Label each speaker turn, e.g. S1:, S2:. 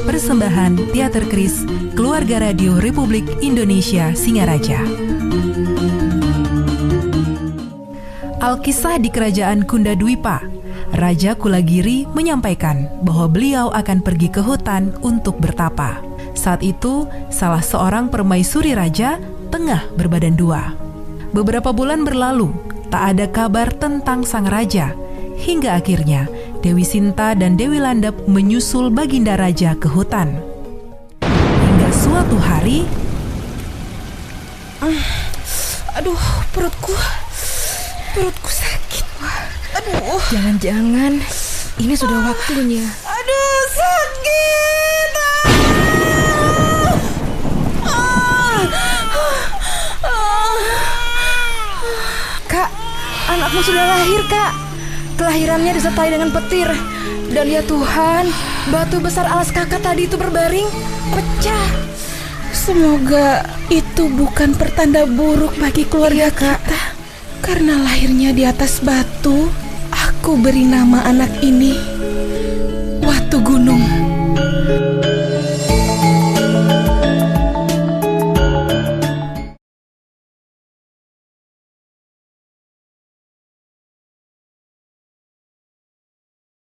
S1: Persembahan Teater Kris Keluarga Radio Republik Indonesia Singaraja. Alkisah di Kerajaan Kundadwipa, Raja Kulagiri menyampaikan bahwa beliau akan pergi ke hutan untuk bertapa. Saat itu, salah seorang permaisuri raja tengah berbadan dua. Beberapa bulan berlalu, tak ada kabar tentang sang raja, hingga akhirnya Dewi Sinta dan Dewi Landep menyusul Baginda Raja ke hutan. Hingga suatu hari,
S2: aduh, perutku sakit. Aduh, jangan-jangan ini sudah waktunya.
S3: Aduh, sakit.
S2: Kak, anakmu sudah lahir, Kak. Kelahirannya disertai dengan petir. Dan ya Tuhan, batu besar alas kakak tadi itu berbaring, pecah.
S3: Semoga itu bukan pertanda buruk bagi keluarga kita. Karena lahirnya di atas batu, aku beri nama anak ini